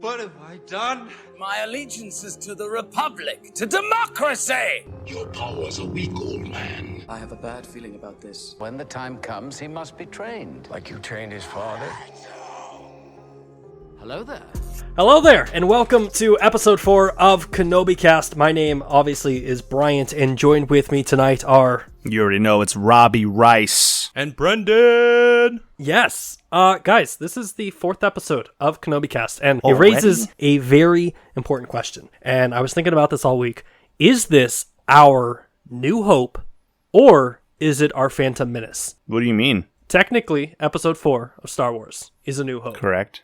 What have I done? My allegiance is to the Republic, to democracy! Your powers are weak, old man. I have a bad feeling about this. When the time comes, he must be trained. Like you trained his father? Hello there. Hello there, and welcome to episode 4 of Kenobi Cast. My name, obviously, is Bryant, and joined with me tonight are... You already know it's Robbie Rice. And Brendan! Yes. Guys, this is the 4th episode of Kenobi Cast, and it raises a very important question. And I was thinking about this all week. Is this our New Hope, or is it our Phantom Menace? What do you mean? Technically, episode 4 of Star Wars is A New Hope. Correct.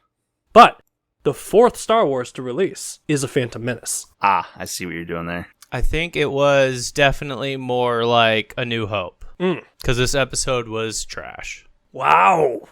But the 4th Star Wars to release is A Phantom Menace. Ah, I see what you're doing there. I think it was definitely more like A New Hope. Because this episode was trash. Wow.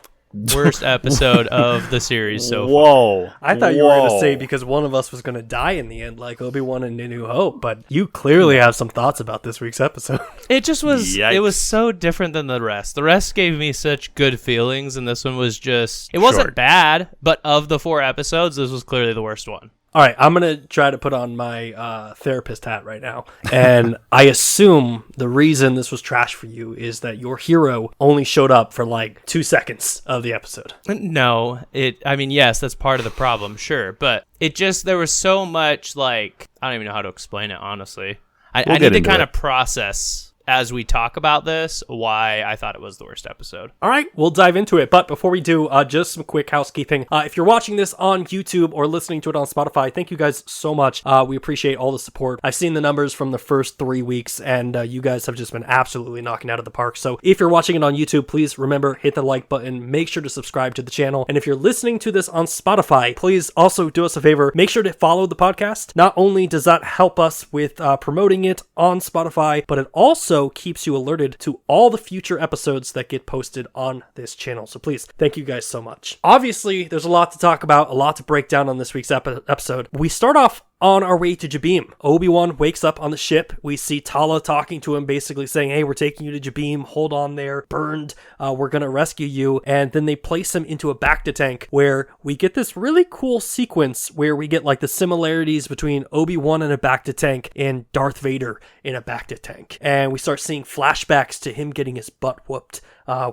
Worst episode of the series so far. Whoa. I thought you were going to say because one of us was going to die in the end, like Obi-Wan and A New Hope, but you clearly have some thoughts about this week's episode. It just was, Yikes. It was so different than the rest. The rest gave me such good feelings, and this one was just, it wasn't Short. bad, but of the 4 episodes, this was clearly the worst one. All right, I'm going to try to put on my therapist hat right now. And I assume the reason this was trash for you is that your hero only showed up for like 2 seconds of the episode. No, yes, that's part of the problem, sure. But it just, there was so much, like, I don't even know how to explain it, honestly. I need to kind of process as we talk about this why I thought it was the worst episode. All right, we'll dive into it. But before we do, just some quick housekeeping. If you're watching this on YouTube or listening to it on Spotify, thank you guys so much. We appreciate all the support. I've seen the numbers from the first 3 weeks, and you guys have just been absolutely knocking out of the park. So if you're watching it on YouTube, please remember, hit the like button. Make sure to subscribe to the channel. And if you're listening to this on Spotify, please also do us a favor. Make sure to follow the podcast. Not only does that help us with promoting it on Spotify, but it also keeps you alerted to all the future episodes that get posted on this channel. So please, thank you guys so much. Obviously, there's a lot to talk about, a lot to break down on this week's episode. We start off on our way to Jabeem. Obi-Wan wakes up on the ship. We see Tala talking to him, basically saying, hey, we're taking you to Jabeem. Hold on there. Burned. We're going to rescue you. And then they place him into a Bacta tank where we get this really cool sequence where we get like the similarities between Obi-Wan in a Bacta tank and Darth Vader in a Bacta tank. And we start seeing flashbacks to him getting his butt whooped,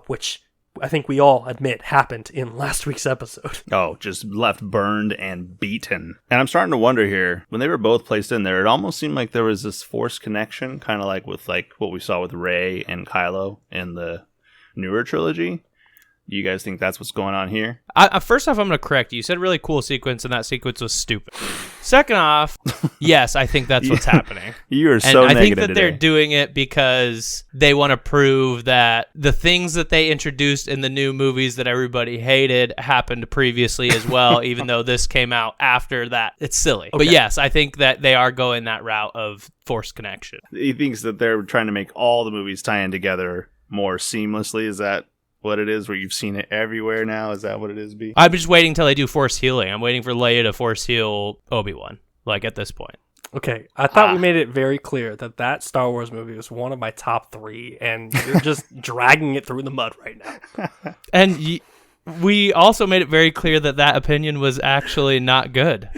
which I think we all admit happened in last week's episode. Oh, just left burned and beaten. And I'm starting to wonder here, when they were both placed in there, it almost seemed like there was this force connection, kind of like with like what we saw with Rey and Kylo in the newer trilogy. Do you guys think that's what's going on here? First off, I'm going to correct you. You said really cool sequence, and that sequence was stupid. Second off, yes, I think that's what's happening. You are so negative. And I think that today. they're doing it because they want to prove that the things that they introduced in the new movies that everybody hated happened previously as well, even though this came out after that. It's silly. Okay. But yes, I think that they are going that route of force connection. He thinks that they're trying to make all the movies tie in together more seamlessly. Is that what it is, where you've seen it everywhere now? Is that what it is, B? I'm just waiting until they do force healing. I'm waiting for Leia to force heal Obi-Wan, like at this point. Okay, I thought we made it very clear that Star Wars movie was one of my top 3, and you're just dragging it through the mud right now. And we also made it very clear that opinion was actually not good.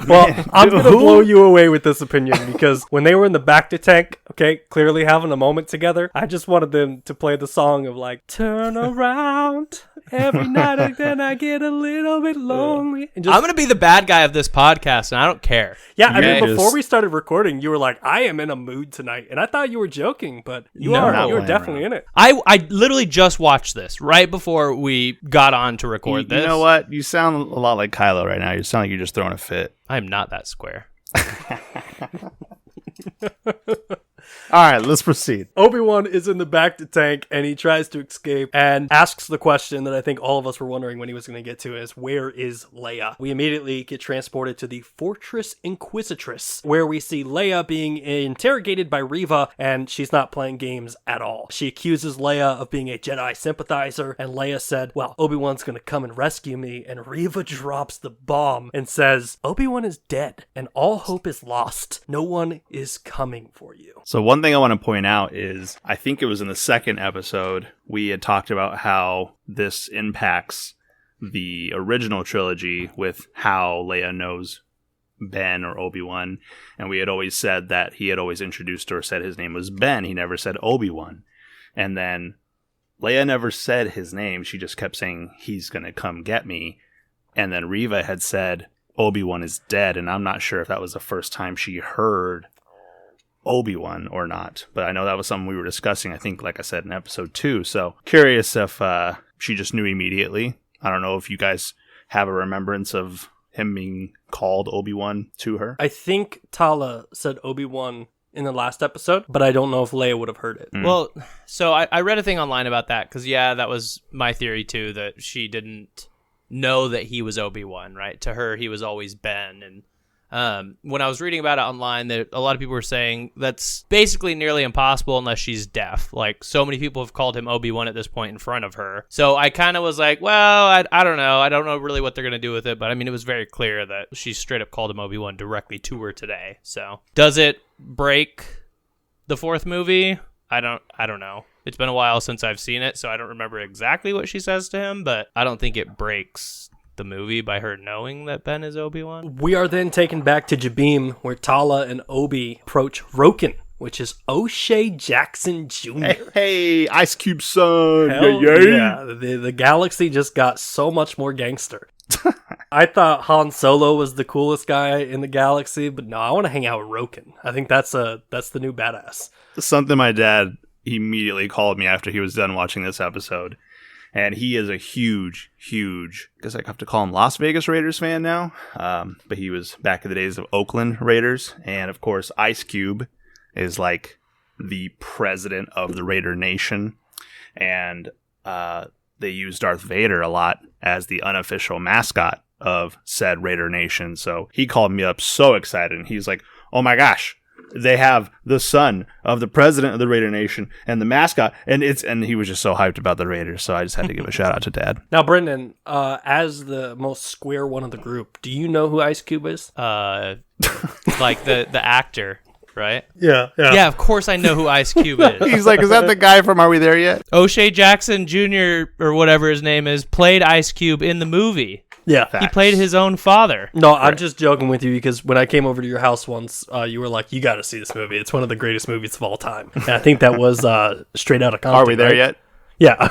Well, I'm going to blow you away with this opinion, because when they were in the Bacta tank, okay, clearly having a moment together, I just wanted them to play the song of like, turn around, every night and then I get a little bit lonely. And just, I'm going to be the bad guy of this podcast, and I don't care. Yeah, I mean, before we started recording, you were like, I am in a mood tonight. And I thought you were joking, but you're definitely in it. I literally just watched this right before we got on to record this. You know what? You sound a lot like Kylo right now. You sound like you're just throwing a fit. I am not that square. All right, let's proceed. Obi-Wan is in the Bacta tank, and he tries to escape and asks the question that I think all of us were wondering when he was going to get to is, where is Leia? We immediately get transported to the Fortress Inquisitress, where we see Leia being interrogated by Reva, and she's not playing games at all. She accuses Leia of being a Jedi sympathizer, and Leia said, well, Obi-Wan's going to come and rescue me, and Reva drops the bomb and says, Obi-Wan is dead, and all hope is lost. No one is coming for you. So one thing I want to point out is, I think it was in the second episode, we had talked about how this impacts the original trilogy with how Leia knows Ben or Obi-Wan, and we had always said that he had always introduced or said his name was Ben. He never said Obi-Wan. And then Leia never said his name. She just kept saying, he's going to come get me. And then Reva had said, Obi-Wan is dead, and I'm not sure if that was the first time she heard Obi-Wan or not. But I know that was something we were discussing, I think, like I said, in episode 2. So curious if she just knew immediately. I don't know if you guys have a remembrance of him being called Obi-Wan to her. I think Tala said Obi-Wan in the last episode, but I don't know if Leia would have heard it. Well, so I read a thing online about that, because, yeah, that was my theory, too, that she didn't know that he was Obi-Wan, right? To her, he was always Ben, and when I was reading about it online, that a lot of people were saying that's basically nearly impossible unless she's deaf. Like, so many people have called him Obi-Wan at this point in front of her. So I kind of was like, well, I don't know. I don't know really what they're going to do with it. But I mean, it was very clear that she straight up called him Obi-Wan directly to her today. So does it break the fourth movie? I don't know. It's been a while since I've seen it, so I don't remember exactly what she says to him, but I don't think it breaks the movie by her knowing that Ben is Obi-Wan. We are then taken back to Jabim, where Tala and Obi approach Roken, which is O'Shea Jackson Jr. Hey, Ice Cube son. Hell Yeah. The galaxy just got so much more gangster. I thought Han Solo was the coolest guy in the galaxy, but no, I want to hang out with Roken. I think that's the new badass. Something my dad immediately called me after he was done watching this episode. And he is a huge, I guess I have to call him Las Vegas Raiders fan now. But he was back in the days of Oakland Raiders. And of course, Ice Cube is like the president of the Raider Nation. And they use Darth Vader a lot as the unofficial mascot of said Raider Nation. So he called me up so excited. And he's like, oh my gosh, they have the son of the president of the Raider Nation and the mascot, and he was just so hyped about the Raiders, so I just had to give a shout out to Dad. Now, Brendan, as the most square one of the group, do you know who Ice Cube is? Like the actor, right? Yeah. Yeah, of course I know who Ice Cube is. He's like, is that the guy from Are We There Yet? O'Shea Jackson Jr., or whatever his name is, played Ice Cube in the movie. Yeah. He played his own father. No, I'm just joking with you because when I came over to your house once, you were like, you got to see this movie. It's one of the greatest movies of all time. And I think that was Straight Outta Compton. Are We There Yet? Yeah.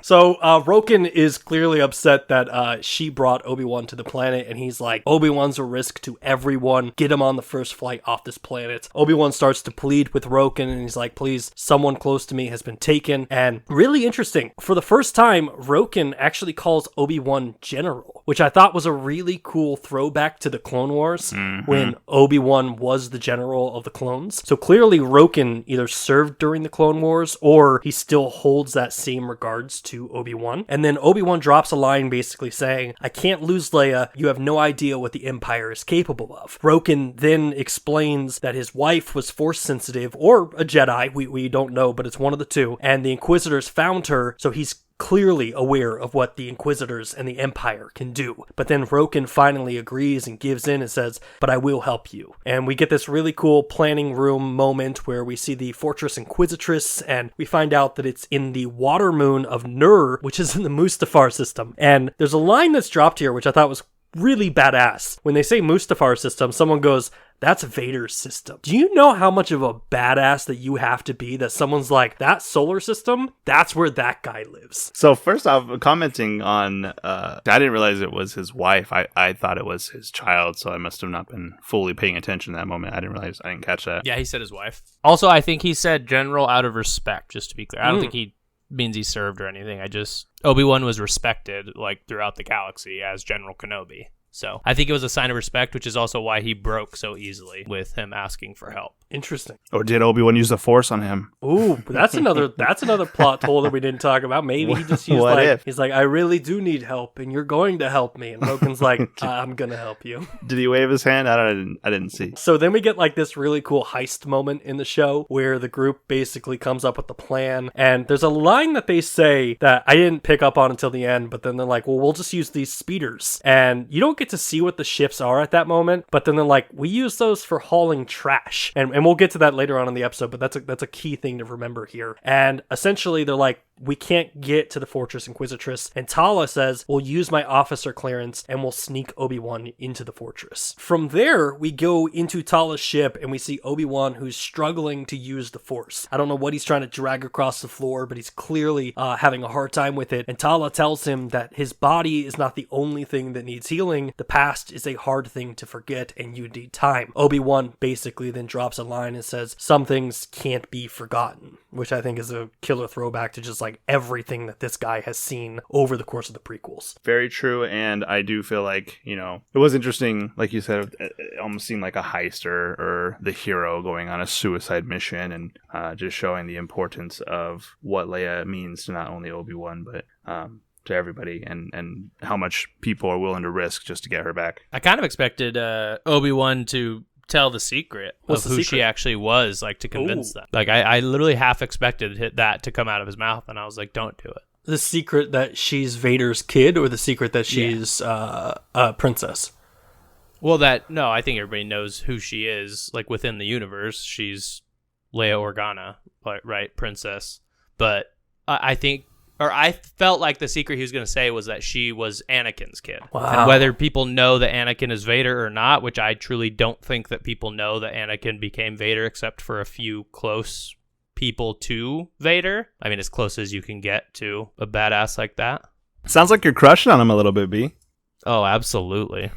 So Roken is clearly upset that she brought Obi-Wan to the planet, and he's like, Obi-Wan's a risk to everyone. Get him on the first flight off this planet. Obi-Wan starts to plead with Roken, and he's like, please, someone close to me has been taken. And really interesting, for the first time, Roken actually calls Obi-Wan General, which I thought was a really cool throwback to the Clone Wars, when Obi-Wan was the general of the clones. So clearly Roken either served during the Clone Wars, or he still holds that same regards to Obi-Wan. And then Obi-Wan drops a line basically saying, I can't lose Leia, you have no idea what the Empire is capable of. Roken then explains that his wife was Force sensitive, or a Jedi, we don't know, but it's one of the two, and the Inquisitors found her, so he's clearly aware of what the Inquisitors and the Empire can do. But then Roken finally agrees and gives in and says, but I will help you. And we get this really cool planning room moment where we see the Fortress Inquisitress, and we find out that it's in the water moon of Nur, which is in the Mustafar system. And there's a line that's dropped here, which I thought was really badass. When they say Mustafar system, someone goes, that's Vader's system. Do you know how much of a badass that you have to be that someone's like, that solar system, that's where that guy lives? So first off, commenting on, I didn't realize it was his wife. I thought it was his child, so I must have not been fully paying attention in that moment. I didn't catch that. Yeah, he said his wife. Also, I think he said general out of respect, just to be clear. I don't think he means he served or anything. Obi-Wan was respected, like, throughout the galaxy as General Kenobi. So I think it was a sign of respect, which is also why he broke so easily with him asking for help. Interesting. Or did Obi-Wan use the Force on him? Ooh, that's another plot hole that we didn't talk about. Maybe he just used he's like, I really do need help, and you're going to help me. And Roken's like, I'm gonna help you. Did he wave his hand? I didn't see. So then we get like this really cool heist moment in the show where the group basically comes up with the plan, and there's a line that they say that I didn't pick up on until the end, but then they're like, well, we'll just use these speeders, and you don't get to see what the ships are at that moment, but then they're like, we use those for hauling trash, and we'll get to that later on in the episode, but that's a key thing to remember here. And essentially they're like, we can't get to the Fortress Inquisitress. And Tala says, we'll use my officer clearance and we'll sneak Obi-Wan into the fortress. From there, we go into Tala's ship and we see Obi-Wan who's struggling to use the Force. I don't know what he's trying to drag across the floor, but he's clearly having a hard time with it. And Tala tells him that his body is not the only thing that needs healing. The past is a hard thing to forget and you need time. Obi-Wan basically then drops a line and says, some things can't be forgotten, which I think is a killer throwback to just like everything that this guy has seen over the course of the prequels. Very true, and I do feel like, you know, it was interesting, like you said, it almost seemed like a heister or the hero going on a suicide mission, and just showing the importance of what Leia means to not only Obi-Wan, but to everybody, and how much people are willing to risk just to get her back. I kind of expected Obi-Wan to tell the secret of who she actually was, like to convince them. Like I literally half expected that to come out of his mouth, and I was like, don't do it. The secret that she's Vader's kid, or the secret that she's a princess? Well, I think everybody knows who she is, like within the universe. She's Leia Organa, right, princess. But I felt like the secret he was going to say was that she was Anakin's kid. Wow. And whether people know that Anakin is Vader or not, which I truly don't think that people know that Anakin became Vader except for a few close people to Vader. I mean, as close as you can get to a badass like that. Sounds like you're crushing on him a little bit, B. Oh, absolutely.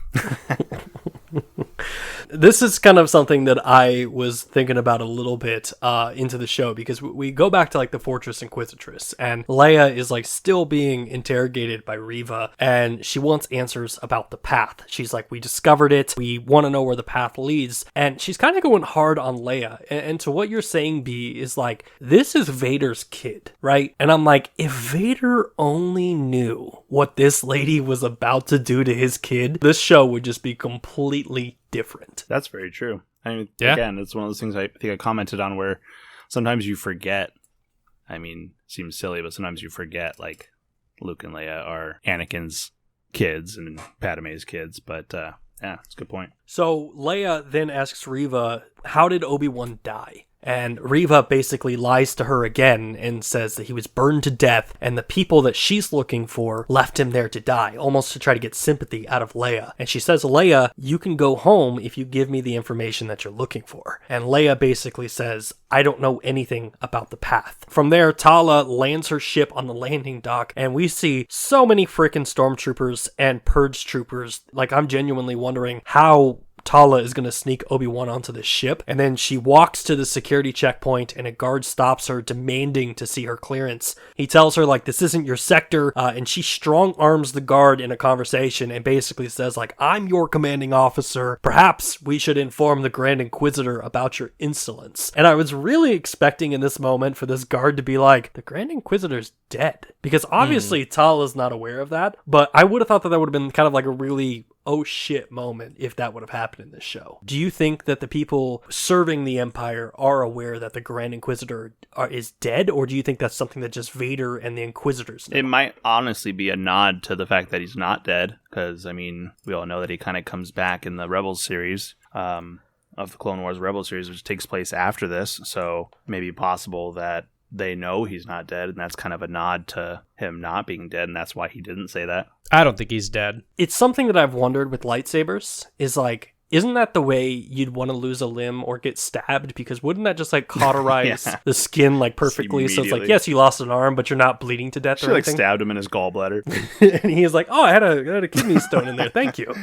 This is kind of something that I was thinking about a little bit into the show, because we go back to like the Fortress Inquisitress, and Leia is like still being interrogated by Reva, and she wants answers about the path. She's like, we discovered it, we want to know where the path leads, and she's kind of going hard on Leia. And to what you're saying, B, is like, this is Vader's kid, right? And I'm like, if Vader only knew what this lady was about to do to his kid, this show would just be completely different. That's very true. I mean, yeah. Again, it's one of those things I think I commented on where sometimes you forget. I mean, it seems silly, but sometimes you forget, like, Luke and Leia are Anakin's kids and Padme's kids. But, yeah, that's a good point. So Leia then asks Reva, how did Obi-Wan die? And Reva basically lies to her again and says that he was burned to death, and the people that she's looking for left him there to die, almost to try to get sympathy out of Leia. And she says, Leia, you can go home if you give me the information that you're looking for. And Leia basically says, I don't know anything about the path. From there, Tala lands her ship on the landing dock, and we see so many freaking stormtroopers and purge troopers. Like, I'm genuinely wondering how Tala is going to sneak Obi-Wan onto the ship, and then she walks to the security checkpoint and a guard stops her, demanding to see her clearance. He tells her, like, this isn't your sector, and she strong arms the guard in a conversation and basically says, like, I'm your commanding officer. Perhaps we should inform the Grand Inquisitor about your insolence. And I was really expecting in this moment for this guard to be like, the Grand Inquisitor's dead. Because obviously Tala's not aware of that, but I would have thought that would have been kind of like a really oh shit moment if that would have happened in this show. Do you think that the people serving the Empire are aware that the Grand Inquisitor is dead, or do you think that's something that just Vader and the Inquisitors know? It might honestly be a nod to the fact that he's not dead, because, I mean, we all know that he kind of comes back in the Rebels series, of the Clone Wars Rebels series, which takes place after this, so maybe possible that they know he's not dead, and that's kind of a nod to him not being dead, and that's why he didn't say that. I don't think he's dead. It's something that I've wondered with lightsabers, is like, isn't that the way you'd want to lose a limb or get stabbed? Because wouldn't that just like cauterize the skin like perfectly? So it's like, yes, you lost an arm, but you're not bleeding to death She or anything. like stabbed him in his gallbladder. And he's like, oh, I had a kidney stone in there. Thank you.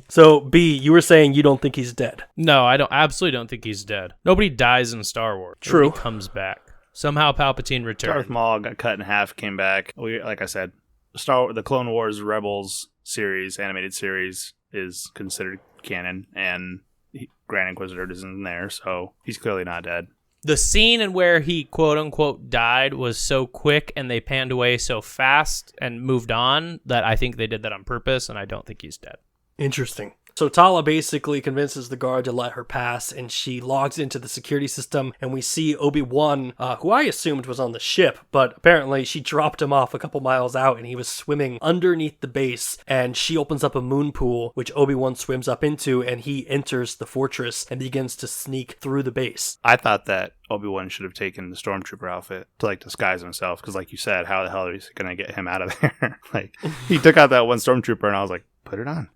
So B, you were saying you don't think he's dead. No, I absolutely don't think he's dead. Nobody dies in Star Wars. True. Nobody comes back. Somehow Palpatine returned. Darth Maul got cut in half, came back. Like I said, the Clone Wars Rebels series, animated series, is considered canon, and Grand Inquisitor isn't there, so he's clearly not dead. The scene in where he quote-unquote died was so quick, and they panned away so fast and moved on, that I think they did that on purpose, and I don't think he's dead. Interesting. So Tala basically convinces the guard to let her pass, and she logs into the security system, and we see Obi-Wan, who I assumed was on the ship, but apparently she dropped him off a couple miles out, and he was swimming underneath the base, and she opens up a moon pool, which Obi-Wan swims up into, and he enters the fortress and begins to sneak through the base. I thought that Obi-Wan should have taken the stormtrooper outfit to like disguise himself, because like you said, how the hell are you gonna get him out of there? Like, he took out that one stormtrooper, and I was like, put it on,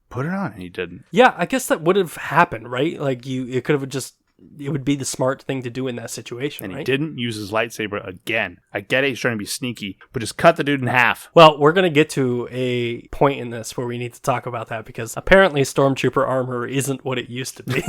and he didn't. Yeah, I guess that would have happened, right? Like, it could have just, it would be the smart thing to do in that situation, and right? he didn't use his lightsaber again. I get it, he's trying to be sneaky, but just cut the dude in half. Well, we're going to get to a point in this where we need to talk about that, because apparently Stormtrooper armor isn't what it used to be.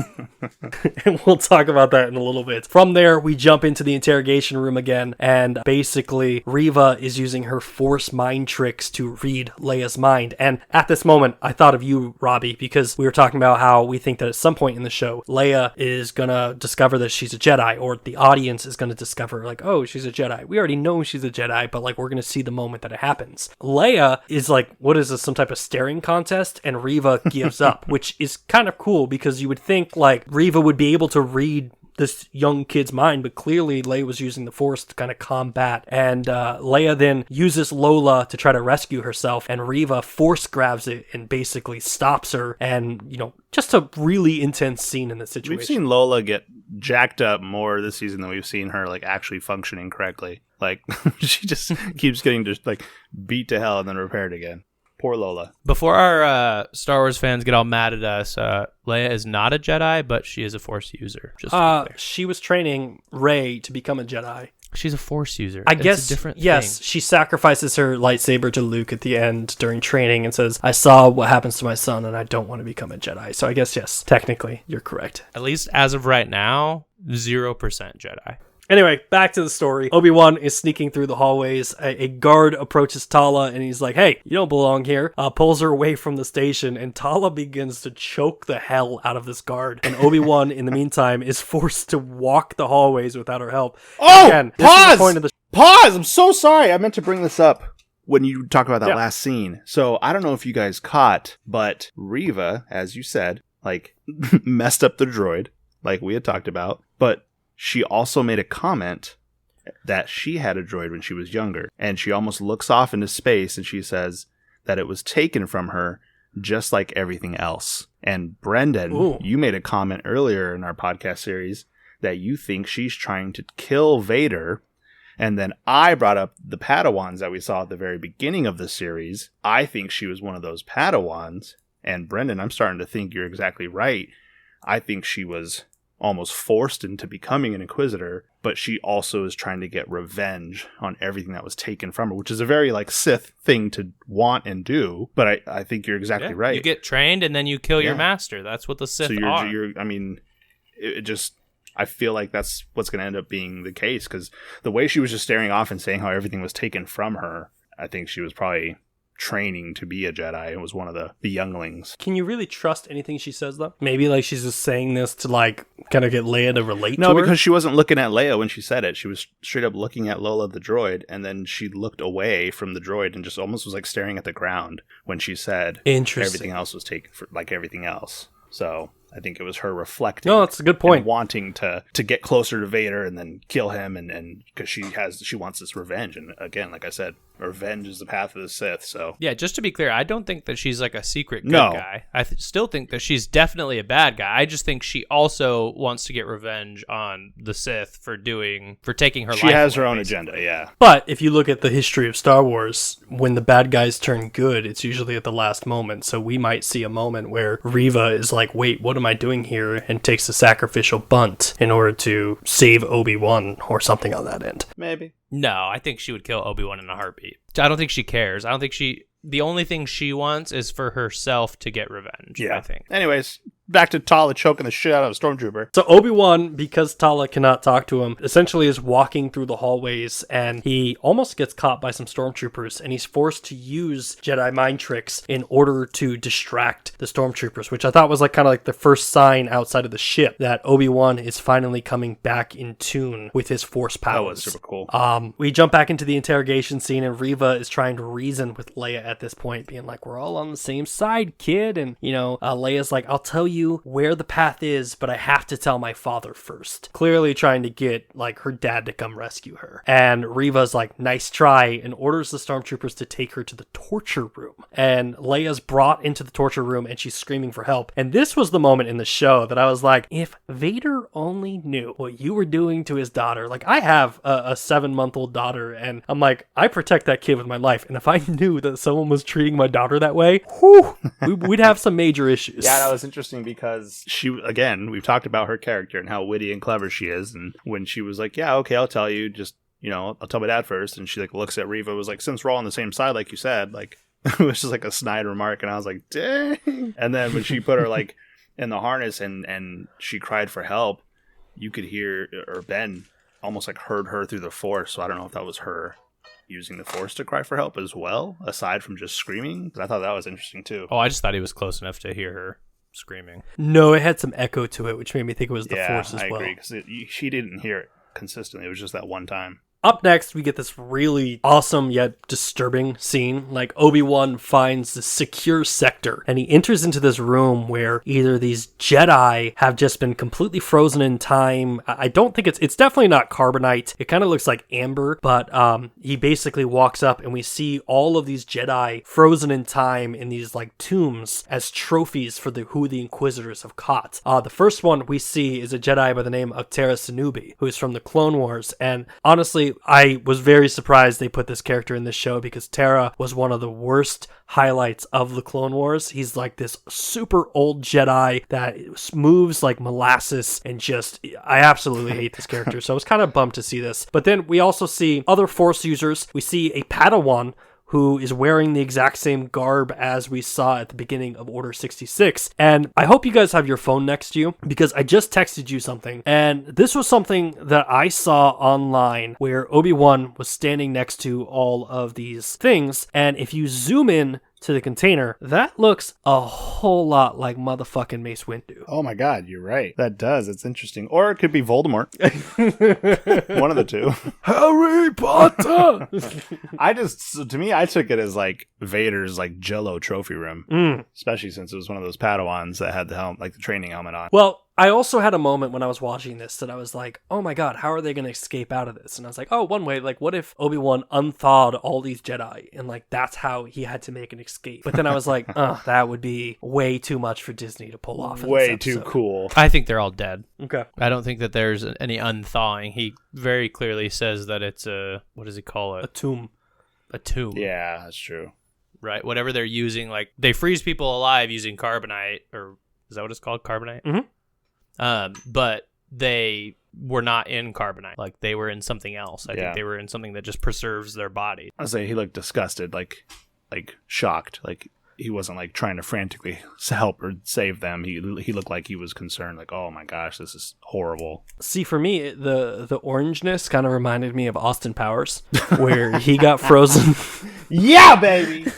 And we'll talk about that in a little bit. From there, we jump into the interrogation room again, and basically Reva is using her Force mind tricks to read Leia's mind. And at this moment, I thought of you, Robbie, because we were talking about how we think that at some point in the show, Leia is going to discover that she's a Jedi, or the audience is going to discover, like, oh, she's a Jedi. We already know she's a Jedi, but like, we're going to see the moment that it happens. Leia is like, what is this, some type of staring contest? And Reva gives up, which is kind of cool, because you would think like Reva would be able to read this young kid's mind, but clearly Leia was using the Force to kind of combat. And Leia then uses Lola to try to rescue herself, and Reva Force grabs it and basically stops her. And, you know, just a really intense scene in this situation. We've seen Lola get jacked up more this season than we've seen her like actually functioning correctly. Like, she just keeps getting just like beat to hell and then repaired again. Poor Lola. Before our Star Wars fans get all mad at us, Leia is not a Jedi, but she is a Force user. Just to be clear. She was training Rey to become a Jedi. She's a Force user. I It's guess, a different yes, thing. she sacrifices her lightsaber to Luke at the end during training and says, I saw what happens to my son and I don't want to become a Jedi. So I guess, yes, technically, you're correct. At least as of right now, 0% Jedi. Anyway, back to the story. Obi-Wan is sneaking through the hallways. A guard approaches Tala and he's like, hey, you don't belong here. Pulls her away from the station, and Tala begins to choke the hell out of this guard. And Obi-Wan, in the meantime, is forced to walk the hallways without her help. Oh, Again, this pause! is the point of the Pause! I'm so sorry. I meant to bring this up when you talk about that last scene. So I don't know if you guys caught, but Reva, as you said, like, messed up the droid, like we had talked about, but she also made a comment that she had a droid when she was younger, and she almost looks off into space and she says that it was taken from her just like everything else. And Brendan, you made a comment earlier in our podcast series that you think she's trying to kill Vader. And then I brought up the Padawans that we saw at the very beginning of the series. I think she was one of those Padawans. And Brendan, I'm starting to think you're exactly right. I think she was almost forced into becoming an Inquisitor, but she also is trying to get revenge on everything that was taken from her, which is a very like Sith thing to want and do. But I think you're exactly right. You get trained and then you kill your master. That's what the Sith are. I mean, it just, I feel like that's what's going to end up being the case, because the way she was just staring off and saying how everything was taken from her, I think she was probably training to be a Jedi and was one of the younglings. Can you really trust anything she says, though? Maybe like she's just saying this to like kind of get Leia to relate to her? No, because she wasn't looking at Leia when she said it. She was straight up looking at Lola the droid, and then she looked away from the droid and just almost was like staring at the ground when she said everything else was taken for like everything else. So I think it was her reflecting. No, that's a good point. And wanting to get closer to Vader and then kill him, and because she wants this revenge. And again, like I said, revenge is the path of the Sith. So yeah, just to be clear, I don't think that she's like a secret good guy. I still think that she's definitely a bad guy. I just think she also wants to get revenge on the Sith for taking her life. She has her away, own basically. agenda, yeah. But if you look at the history of Star Wars, when the bad guys turn good, it's usually at the last moment. So we might see a moment where Reva is like, wait, what am I doing here? And takes a sacrificial bunt in order to save Obi-Wan or something on that end. Maybe. No, I think she would kill Obi-Wan in a heartbeat. I don't think she cares. I don't think the only thing she wants is for herself to get revenge, I think. Anyways, back to Tala choking the shit out of a stormtrooper. So Obi-Wan, because Tala cannot talk to him, essentially is walking through the hallways, and he almost gets caught by some stormtroopers, and he's forced to use Jedi mind tricks in order to distract the stormtroopers, which I thought was like kind of like the first sign outside of the ship that Obi-Wan is finally coming back in tune with his Force powers. That was super cool. We jump back into the interrogation scene, and Reva is trying to reason with Leia at this point, being like, we're all on the same side, kid. And, Leia's like, I'll tell you where the path is, but I have to tell my father first. Clearly trying to get, like, her dad to come rescue her. And Reva's like, nice try, and orders the stormtroopers to take her to the torture room. And Leia's brought into the torture room, and she's screaming for help. And this was the moment in the show that I was like, if Vader only knew what you were doing to his daughter. Like, I have a 7-month-old daughter, and I'm like, I protect that kid with my life. And if I knew that someone was treating my daughter that way, we'd have some major issues. Yeah, that was interesting because we've talked about her character and how witty and clever she is. And when she was like, yeah, okay, I'll tell you, just, I'll tell my dad first. And she like looks at Reva, was like, since we're all on the same side, like you said, like, it was just like a snide remark. And I was like, dang. And then when she put her like in the harness and she cried for help, you could hear, or Ben almost like heard her through the Force. So I don't know if that was her using the Force to cry for help as well, aside from just screaming. Because I thought that was interesting too. Oh, I just thought he was close enough to hear her screaming. No, it had some echo to it, which made me think it was the Force as well. I agree, because she didn't hear it consistently. It was just that one time. Up next, we get this really awesome yet disturbing scene. Like, Obi-Wan finds the secure sector, and he enters into this room where either these Jedi have just been completely frozen in time. I don't think it's definitely not carbonite. It kind of looks like amber, but he basically walks up, and we see all of these Jedi frozen in time in these like tombs as trophies for who the Inquisitors have caught. The first one we see is a Jedi by the name of Tala Kenobi, who is from the Clone Wars, and honestly, I was very surprised they put this character in this show because Tara was one of the worst highlights of the Clone Wars. He's like this super old Jedi that moves like molasses and I absolutely hate this character. So I was kind of bummed to see this. But then we also see other Force users. We see a Padawan who is wearing the exact same garb as we saw at the beginning of Order 66. And I hope you guys have your phone next to you because I just texted you something. And this was something that I saw online where Obi-Wan was standing next to all of these things. And if you zoom in to the container, that looks a whole lot like motherfucking Mace Windu. Oh my god, you're right. That does. It's interesting. Or it could be Voldemort. One of the two. Harry Potter! To me, I took it as like Vader's like Jello trophy room. Especially since it was one of those Padawans that had the helmet, like the training helmet on. Well, I also had a moment when I was watching this that I was like, oh my god, how are they going to escape out of this? And I was like, oh, one way, like, what if Obi-Wan unthawed all these Jedi? And, like, that's how he had to make an escape. But then I was like, that would be way too much for Disney to pull off. Way too cool. I think they're all dead. Okay. I don't think that there's any unthawing. He very clearly says that it's what does he call it? A tomb. A tomb. Yeah, that's true. Right. Whatever they're using, like, they freeze people alive using carbonite, or is that what it's called? Carbonite? Mm-hmm. But they were not in carbonite. Like, they were in something else. I think they were in something that just preserves their body. I'll say he looked disgusted, like shocked. Like, he wasn't like trying to frantically help or save them. He looked like he was concerned, like, oh my gosh, this is horrible. See, for me, the orangeness kind of reminded me of Austin Powers, where he got frozen. Yeah, baby!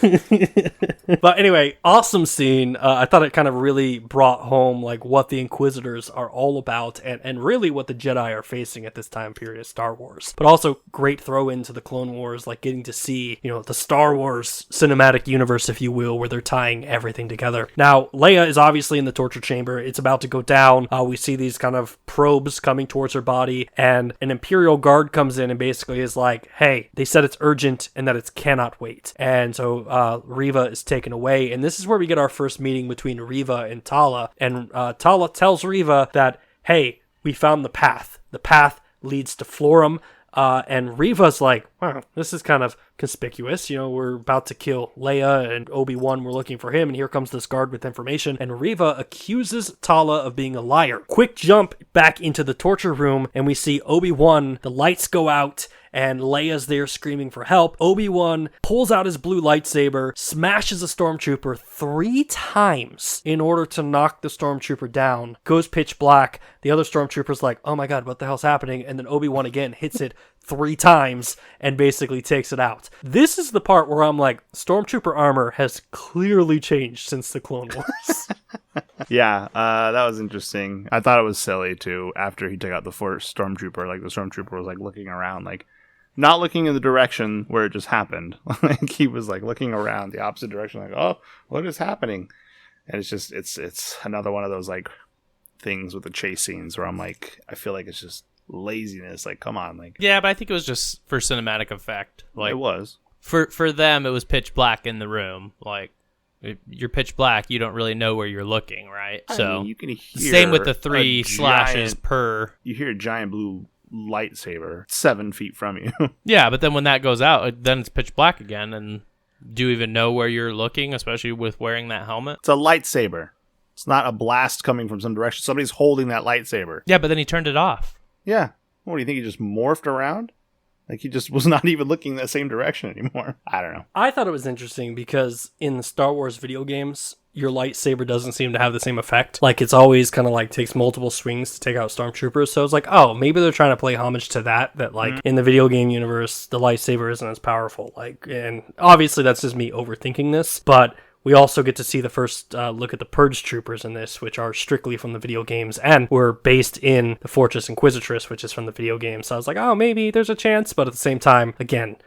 But anyway, awesome scene. I thought it kind of really brought home like what the Inquisitors are all about and really what the Jedi are facing at this time period of Star Wars. But also great throw into the Clone Wars, like getting to see, the Star Wars cinematic universe, if you will, where they're tying everything together. Now, Leia is obviously in the torture chamber. It's about to go down. We see these kind of probes coming towards her body, and an Imperial guard comes in and basically is like, hey, they said it's urgent and that it cannot wait. And so Reva is taken away, and this is where we get our first meeting between Reva and Tala. And Tala tells Reva that, hey, we found the path. The path leads to Florum. And Reva's like, wow, this is kind of conspicuous. We're about to kill Leia and Obi-Wan. We're looking for him. And here comes this guard with information. And Reva accuses Tala of being a liar. Quick jump back into the torture room. And we see Obi-Wan. The lights go out. and Leia's there screaming for help. Obi-Wan pulls out his blue lightsaber, smashes a stormtrooper 3 times in order to knock the stormtrooper down, goes pitch black. The other stormtrooper's like, oh my god, what the hell's happening? And then Obi-Wan again hits it 3 times and basically takes it out. This is the part where I'm like, stormtrooper armor has clearly changed since the Clone Wars. Yeah, that was interesting. I thought it was silly too. After he took out the first stormtrooper, like the stormtrooper was like looking around, like not looking in the direction where it just happened. Like he was like looking around the opposite direction, like, oh, what is happening? And it's just it's another one of those like things with the chase scenes where I'm like, I feel like it's just laziness. Like, come on, like. Yeah, but I think it was just for cinematic effect. Like it was for them, it was pitch black in the room. Like if you're pitch black, you don't really know where you're looking, right? I mean, you can hear same with the 3 slashes per. You hear a giant blue lightsaber 7 feet from you. Yeah, but then when that goes out, then it's pitch black again, and do you even know where you're looking, especially with wearing that helmet? It's a lightsaber. It's not a blast coming from some direction. Somebody's holding that lightsaber. Yeah, but then he turned it off. Yeah. What do you think? He just morphed around? Like he just was not even looking that same direction anymore. I don't know. I thought it was interesting because in the Star Wars video games, your lightsaber doesn't seem to have the same effect. Like it's always kind of like takes multiple swings to take out stormtroopers. So it's like, oh, maybe they're trying to play homage to that like in the video game universe, the lightsaber isn't as powerful. Like, and obviously that's just me overthinking this, but we also get to see the first look at the Purge Troopers in this, which are strictly from the video games and were based in the Fortress Inquisitress, which is from the video game. So I was like, oh, maybe there's a chance. But at the same time, again,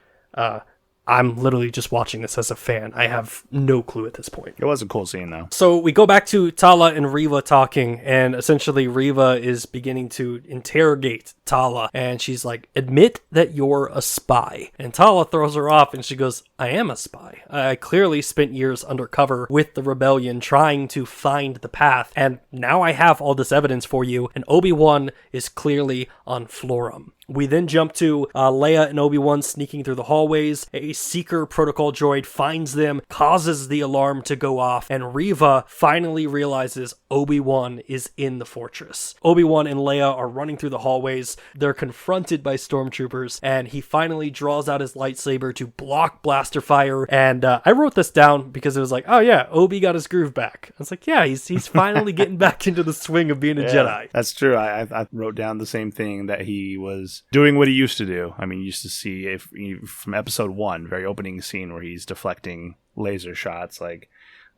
I'm literally just watching this as a fan. I have no clue at this point. It was a cool scene, though. So we go back to Tala and Reva talking, and essentially Reva is beginning to interrogate Tala, and she's like, admit that you're a spy. And Tala throws her off, and she goes, I am a spy. I clearly spent years undercover with the rebellion trying to find the path, and now I have all this evidence for you, and Obi-Wan is clearly on Florum. We then jump to Leia and Obi-Wan sneaking through the hallways. A Seeker protocol droid finds them, causes the alarm to go off, and Reva finally realizes Obi-Wan is in the fortress. Obi-Wan and Leia are running through the hallways. They're confronted by stormtroopers, and he finally draws out his lightsaber to block blaster fire. And I wrote this down because it was like, oh yeah, Obi got his groove back. I was like, yeah, he's finally getting back into the swing of being a Jedi. That's true. I wrote down the same thing, that he was doing what he used to do. I mean, you used to see from episode 1, very opening scene where he's deflecting laser shots, like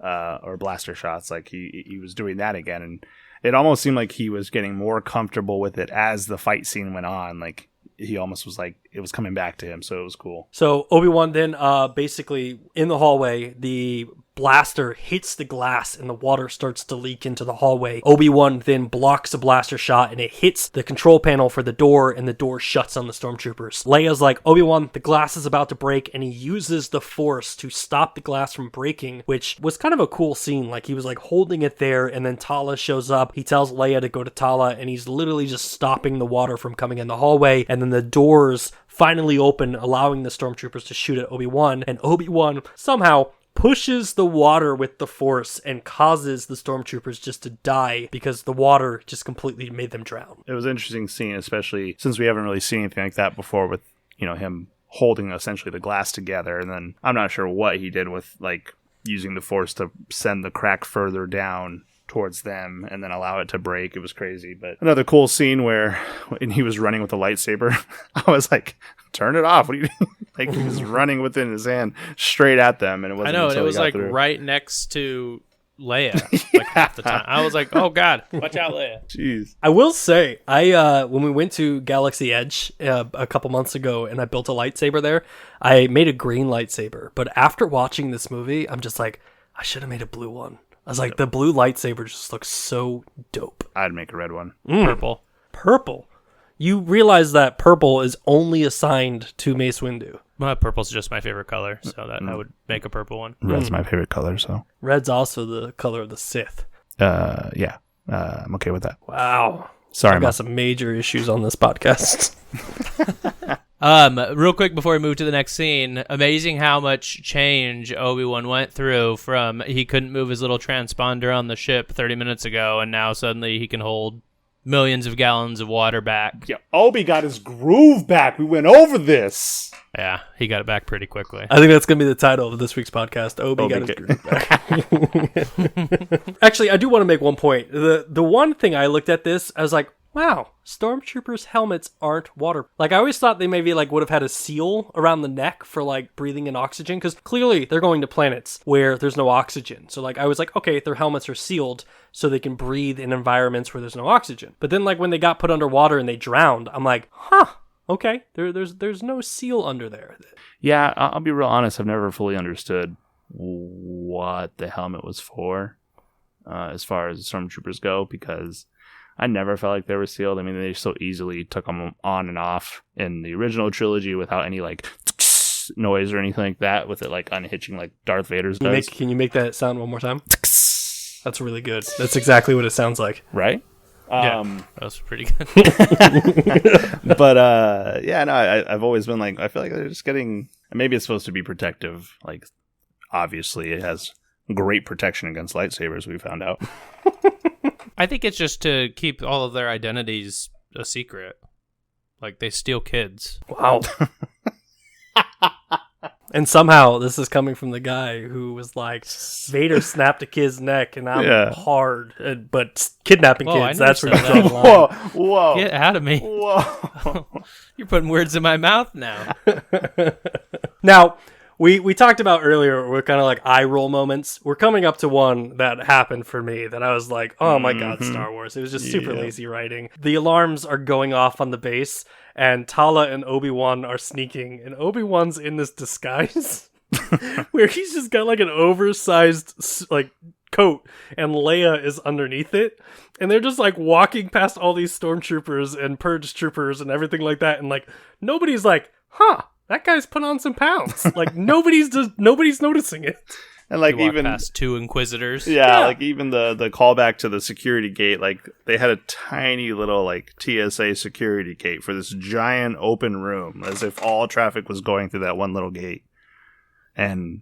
or blaster shots, like he was doing that again, and it almost seemed like he was getting more comfortable with it as the fight scene went on. Like he almost was like it was coming back to him, so it was cool. So Obi-Wan then basically in the hallway, the blaster hits the glass and the water starts to leak into the hallway. Obi-Wan then blocks a blaster shot and it hits the control panel for the door, and the door shuts on the stormtroopers. Leia's like, Obi-Wan, the glass is about to break, and he uses the Force to stop the glass from breaking, which was kind of a cool scene. Like he was like holding it there, and then Tala shows up. He tells Leia to go to Tala, and he's literally just stopping the water from coming in the hallway, and then the doors finally open, allowing the stormtroopers to shoot at Obi-Wan, and Obi-Wan somehow pushes the water with the Force and causes the stormtroopers just to die because the water just completely made them drown. It was an interesting scene, especially since we haven't really seen anything like that before, with, you know, him holding essentially the glass together, and then I'm not sure what he did with like using the Force to send the crack further down towards them and then allow it to break. It was crazy. But another cool scene where when he was running with the lightsaber, I was like, turn it off. What are you doing? Like he was running within his hand straight at them, and it wasn't. I know, until and it was like through. right next to Leia, like half the time. I was like, oh god, watch out, Leia. Jeez. I will say, when we went to Galaxy Edge a couple months ago and I built a lightsaber there, I made a green lightsaber. But after watching this movie, I'm just like, I should have made a blue one. I was like, the blue lightsaber just looks so dope. I'd make a red one. Purple. You realize that purple is only assigned to Mace Windu. Well, purple's just my favorite color, so that I would make a purple one. Red's my favorite color, so. Red's also the color of the Sith. Yeah. I'm okay with that. Wow. Sorry, I've got some major issues on this podcast. Real quick before we move to the next scene, amazing how much change Obi-Wan went through from he couldn't move his little transponder on the ship 30 minutes ago, and now suddenly he can hold millions of gallons of water back. Yeah, Obi got his groove back. We went over this. Yeah, he got it back pretty quickly. I think that's going to be the title of this week's podcast. Obi got his groove back. Actually, I do want to make one point. The one thing I looked at this, I was like, wow, stormtroopers' helmets aren't water. Like, I always thought they maybe like would have had a seal around the neck for like breathing in oxygen, because clearly they're going to planets where there's no oxygen. So like I was like, okay, their helmets are sealed so they can breathe in environments where there's no oxygen. But then like when they got put underwater and they drowned, I'm like, huh, okay, there's no seal under there. Yeah, I'll be real honest. I've never fully understood what the helmet was for, as far as stormtroopers go, because I never felt like they were sealed. I mean, they so easily took them on and off in the original trilogy without any like noise or anything like that, with it like unhitching like Darth Vader's does. Can you make that sound one more time? That's really good. That's exactly what it sounds like. Right? Yeah, that was pretty good. But yeah, no, I've always been like, I feel like they're just getting, maybe it's supposed to be protective. Like, obviously it has great protection against lightsabers, we found out. I think it's just to keep all of their identities a secret. Like, they steal kids. Wow. And somehow this is coming from the guy who was like, Vader snapped a kid's neck and I'm hard, but kidnapping kids, that's where you draw the line. Whoa. Get out of me. Whoa. You're putting words in my mouth now. Now, we talked about earlier, we're kind of like eye roll moments. We're coming up to one that happened for me that I was like, oh my God, Star Wars. It was just super lazy writing. The alarms are going off on the base, and Tala and Obi-Wan are sneaking, and Obi-Wan's in this disguise where he's just got like an oversized like coat, and Leia is underneath it, and they're just like walking past all these stormtroopers and purge troopers and everything like that, and like nobody's like, huh, that guy's put on some pounds. Like nobody's noticing it. And like even past two Inquisitors. Yeah, like even the callback to the security gate, like they had a tiny little like TSA security gate for this giant open room, as if all traffic was going through that one little gate. And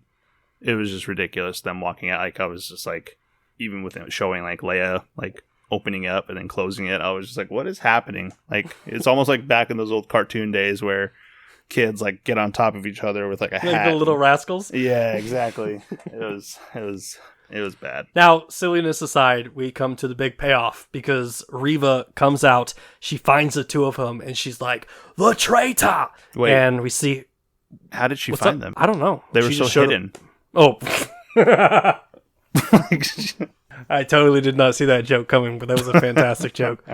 it was just ridiculous, them walking out. Like I was just like, even with it showing like Leia like opening up and then closing it, I was just like, what is happening? Like it's almost like back in those old cartoon days where kids like get on top of each other with like a hat. Like the little rascals. Yeah, exactly. It was bad. Now, silliness aside, we come to the big payoff, because Reva comes out, she finds the two of them, and she's like, the traitor! Wait. And we see... How did she find them? I don't know. They were so hidden. Oh. I totally did not see that joke coming, but that was a fantastic joke.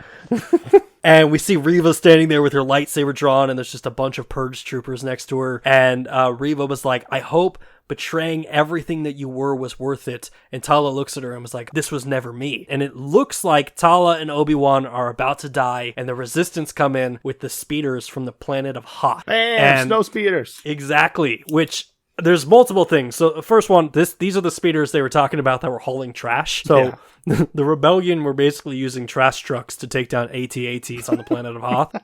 And we see Reva standing there with her lightsaber drawn, and there's just a bunch of purge troopers next to her. And Reva was like, I hope betraying everything that you were was worth it. And Tala looks at her and was like, this was never me. And it looks like Tala and Obi-Wan are about to die, and the Resistance come in with the speeders from the planet of Hoth. Bam! Snow speeders. Exactly, which... There's multiple things. So the first one, these are the speeders they were talking about that were hauling trash. So the rebellion were basically using trash trucks to take down AT-ATs on the planet of Hoth.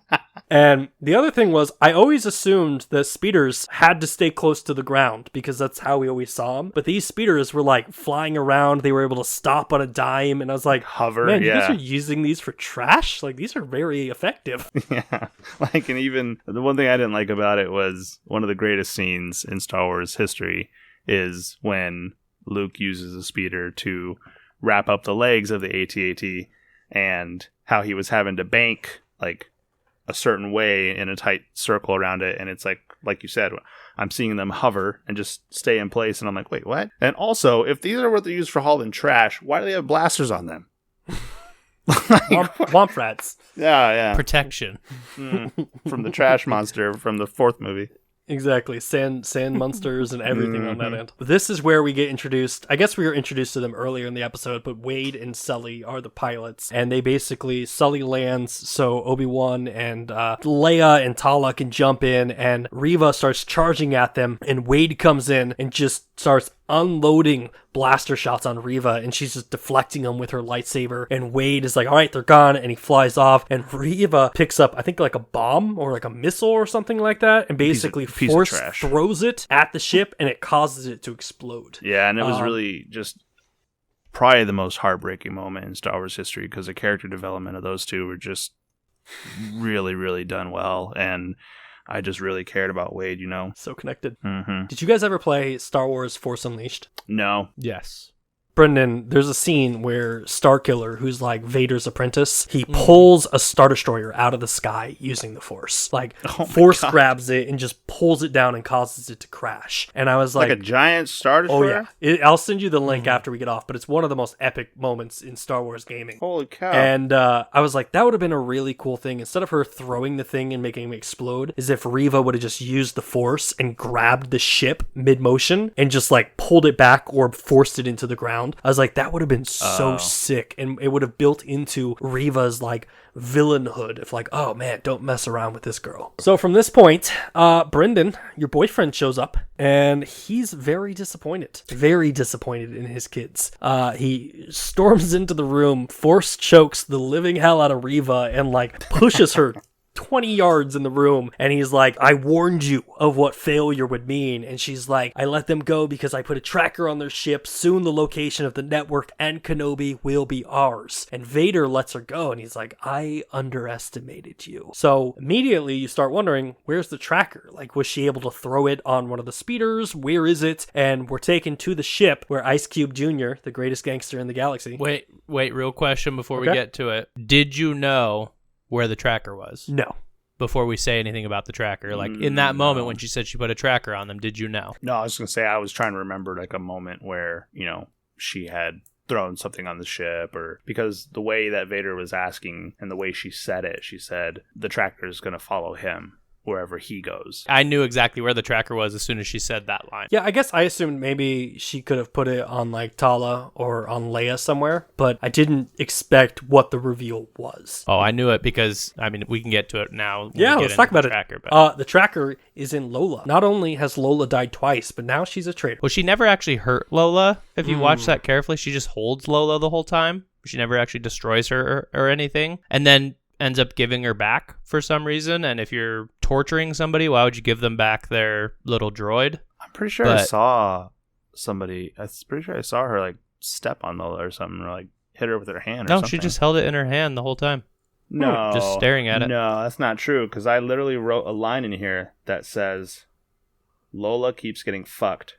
And the other thing was, I always assumed that speeders had to stay close to the ground because that's how we always saw them. But these speeders were like flying around. They were able to stop on a dime. And I was like, hover, man, you guys are using these for trash? Like, these are very effective. Yeah. Like, and even the one thing I didn't like about it was one of the greatest scenes in Star Wars history is when Luke uses a speeder to wrap up the legs of the AT-AT, and how he was having to bank like a certain way in a tight circle around it, and it's like you said, I'm seeing them hover and just stay in place, and I'm like, wait, what? And also, if these are what they use for hauling trash, why do they have blasters on them? Womp rats. Yeah. Protection. From the trash monster from the fourth movie. Exactly. Sand monsters and everything on that end. This is where we get introduced. I guess we were introduced to them earlier in the episode, but Wade and Sully are the pilots. And they basically, Sully lands so Obi-Wan and Leia and Tala can jump in, and Reva starts charging at them, and Wade comes in and just starts unloading blaster shots on Reva, and she's just deflecting them with her lightsaber, and Wade is like, all right, they're gone, and he flies off, and Reva picks up, I think, like a bomb or like a missile or something like that, and basically force throws it at the ship, and it causes it to explode. Yeah, and it was really just probably the most heartbreaking moment in Star Wars history, because the character development of those two were just really, really done well. And I just really cared about Wade, you know? So connected. Mm-hmm. Did you guys ever play Star Wars Force Unleashed? No. Yes. Brendan, there's a scene where Starkiller, who's like Vader's apprentice, he pulls a Star Destroyer out of the sky using the Force. Like, Force grabs it and just pulls it down and causes it to crash. And I was Like a giant Star Destroyer? oh yeah. I'll send you the link after we get off, but it's one of the most epic moments in Star Wars gaming. Holy cow. And I was like, that would have been a really cool thing. Instead of her throwing the thing and making it explode, is if Reva would have just used the Force and grabbed the ship mid-motion and just like pulled it back or forced it into the ground. I was like, that would have been so sick, and it would have built into Reva's like villainhood of like, oh man, don't mess around with this girl. So from this point, Brendan, your boyfriend, shows up, and he's very disappointed in his kids. He storms into the room, force chokes the living hell out of Reva, and like pushes her 20 yards in the room, and he's like, I warned you of what failure would mean. And she's like, I let them go because I put a tracker on their ship. Soon the location of the network and Kenobi will be ours. And Vader lets her go, and he's like, I underestimated you. So immediately you start wondering, where's the tracker? Like, was she able to throw it on one of the speeders? Where is it? And we're taken to the ship where Ice Cube Jr., the greatest gangster in the galaxy. Wait, real question before we get to it. Did you know where the tracker was? No. Before we say anything about the tracker, like in that moment when she said she put a tracker on them, did you know? No, I was going to say, I was trying to remember like a moment where, you know, she had thrown something on the ship, or because the way that Vader was asking and the way she said it, she said the tracker is going to follow him wherever he goes. I knew exactly where the tracker was as soon as she said that line. Yeah, I guess I assumed maybe she could have put it on like Tala or on Leia somewhere, but I didn't expect what the reveal was. Oh, I knew it because, I mean, we can get to it now. Yeah, let's talk about tracker, it. But... the tracker is in Lola. Not only has Lola died twice, but now she's a traitor. Well, she never actually hurt Lola. If you watch that carefully, she just holds Lola the whole time. She never actually destroys her or anything. And then ends up giving her back for some reason. And if you're torturing somebody, why would you give them back their little droid? I'm pretty sure I saw her like step on Lola or something, or like hit her with her hand or something. No, she just held it in her hand the whole time. No. Just staring at it. No, that's not true, because I literally wrote a line in here that says, Lola keeps getting fucked.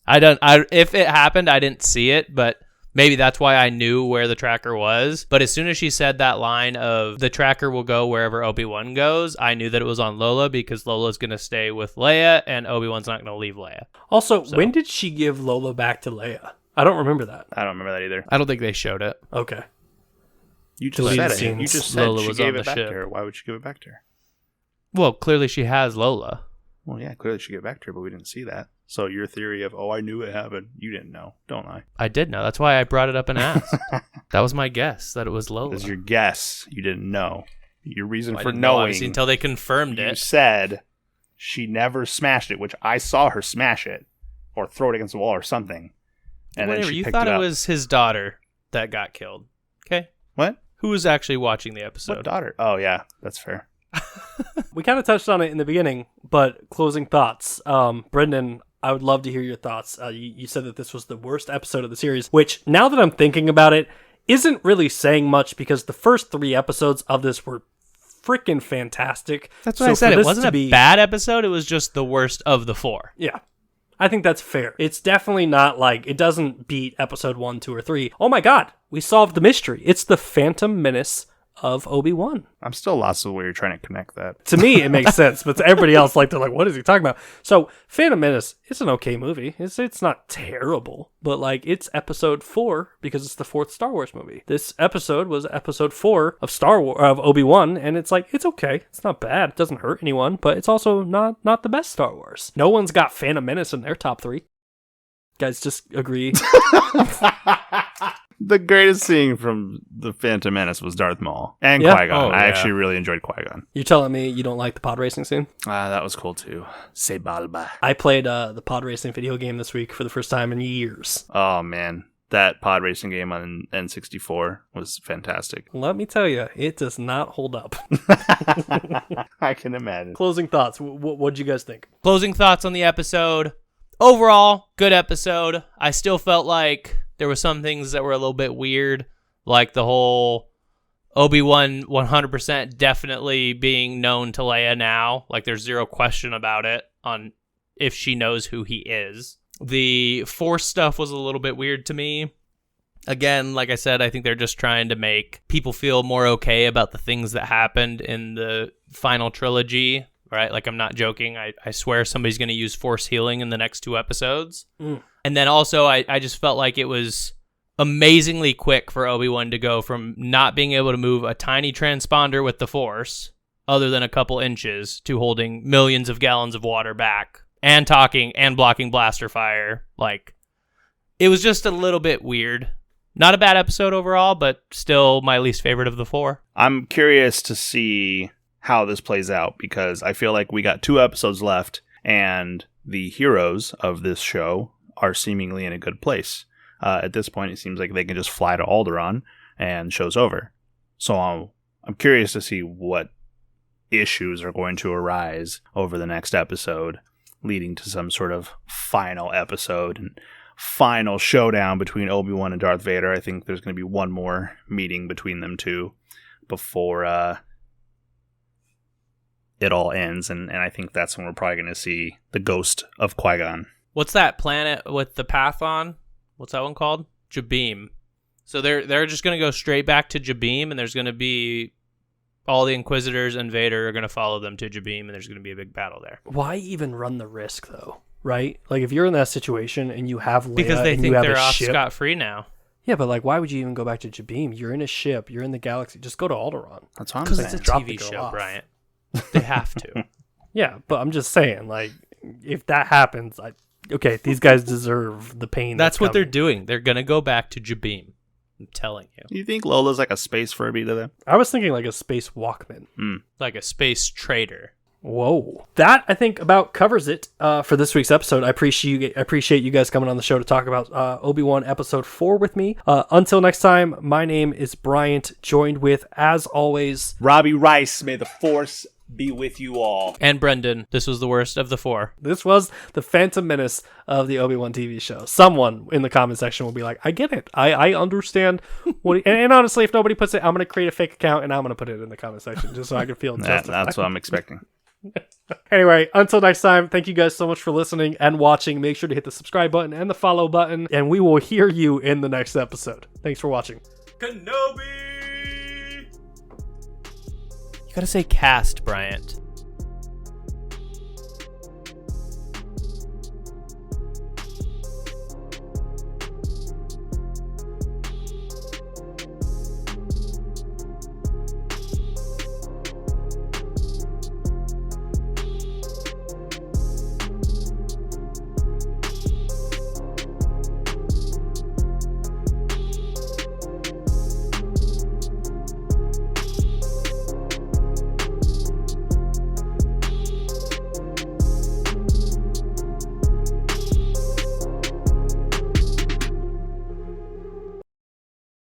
If it happened, I didn't see it, but maybe that's why I knew where the tracker was. But as soon as she said that line of the tracker will go wherever Obi-Wan goes, I knew that it was on Lola, because Lola's going to stay with Leia and Obi-Wan's not going to leave Leia. Also, when did she give Lola back to Leia? I don't remember that. I don't remember that either. I don't think they showed it. Okay. You just said it. scenes. You just said Lola she was gave on it the back ship. to her. Why would she give it back to her? Well, clearly she has Lola. Well, yeah, clearly she gave it back to her, but we didn't see that. So your theory of, I knew it happened, you didn't know. Don't lie. I did know. That's why I brought it up and asked. That was my guess, that it was Lola. It was your guess. You didn't know. Your reason I for didn't know, knowing. obviously, until they confirmed You it. said she never smashed it, which I saw her smash it or throw it against the wall or something. And Whatever, then she you picked thought it it up. was his daughter that got killed. Okay? What? Who was actually watching the What episode? daughter? Oh, yeah, that's fair. We kind of touched on it in the beginning, but closing thoughts. Brendan, I would love to hear your thoughts. You said that this was the worst episode of the series, which, now that I'm thinking about it, isn't really saying much, because the first 3 episodes of this were freaking fantastic. That's what I said. It wasn't a bad episode. It was just the worst of the 4. Yeah. I think that's fair. It's definitely not like, it doesn't beat episode 1, 2, or 3. Oh my god, we solved the mystery. It's the Phantom Menace of Obi-Wan. I'm still lost of where you're trying to connect that. To me, it makes sense, but to everybody else, like, they're like, what is he talking about? So, Phantom Menace, it's an okay movie. It's not terrible, but like, it's episode 4 because it's the 4th Star Wars movie. This episode was episode 4 of of Obi-Wan, and it's like, it's okay. It's not bad. It doesn't hurt anyone, but it's also not the best Star Wars. No one's got Phantom Menace in their top 3. Guys, just agree. The greatest scene from The Phantom Menace was Darth Maul and Yeah? Qui-Gon. Oh, I yeah. actually really enjoyed Qui-Gon. You're telling me you don't like the pod racing scene? That was cool too. Se balba. I played the pod racing video game this week for the first time in years. Oh, man. That pod racing game on N64 was fantastic. Let me tell you, it does not hold up. I can imagine. Closing thoughts. What'd you guys think? Closing thoughts on the episode. overall, good episode. I still felt like there were some things that were a little bit weird, like the whole Obi-Wan 100% definitely being known to Leia now. Like, there's zero question about it on if she knows who he is. The Force stuff was a little bit weird to me. Again, like I said, I think they're just trying to make people feel more okay about the things that happened in the final trilogy, right? Like, I'm not joking. I swear somebody's going to use Force healing in the next 2 episodes. And then also, I just felt like it was amazingly quick for Obi-Wan to go from not being able to move a tiny transponder with the Force, other than a couple inches, to holding millions of gallons of water back, and talking and blocking blaster fire. Like, it was just a little bit weird. Not a bad episode overall, but still my least favorite of the 4. I'm curious to see how this plays out, because I feel like we got 2 episodes left, and the heroes of this show are seemingly in a good place. At this point, it seems like they can just fly to Alderaan, and show's over. So I'm curious to see what issues are going to arise over the next episode, leading to some sort of final episode and final showdown between Obi-Wan and Darth Vader. I think there's going to be one more meeting between them two before it all ends, and I think that's when we're probably going to see the ghost of Qui-Gon. What's that planet with the path on? What's that one called? Jabeam. So they're just going to go straight back to Jabeam, and there's going to be all the Inquisitors and Vader are going to follow them to Jabeam, and there's going to be a big battle there. Why even run the risk, though? Right? Like, if you're in that situation and you have Leia because they and think you have they're a off ship, scot-free now. Yeah, but like, why would you even go back to Jabeam? You're in a ship. You're in the galaxy. Just go to Alderaan. That's what I'm Because saying. it's a Drop the TV girl show, off. Bryant. They have to. Yeah, but I'm just saying, like, if that happens, okay, these guys deserve the pain. That's what they're coming. doing. They're going to go back to Jabeam. I'm telling you. You think Lola's like a space Furby to them? I was thinking like a space Walkman. Like a space trader. Whoa. That, I think, about covers it for this week's episode. I appreciate you guys coming on the show to talk about Obi-Wan Episode 4 with me. Until next time, my name is Bryant, joined with, as always, Robbie Rice, may the Force be with you all. And Brendan, this was the worst of the 4. this was the Phantom Menace of the Obi-Wan TV show. Someone in the comment section will be like, I get it. I understand. And honestly, if nobody puts it, I'm going to create a fake account and I'm going to put it in the comment section just so I can feel justified. That's what I'm expecting. Anyway, until next time, thank you guys so much for listening and watching. Make sure to hit the subscribe button and the follow button, and we will hear you in the next episode. Thanks for watching. Kenobi! You gotta say cast, Bryant.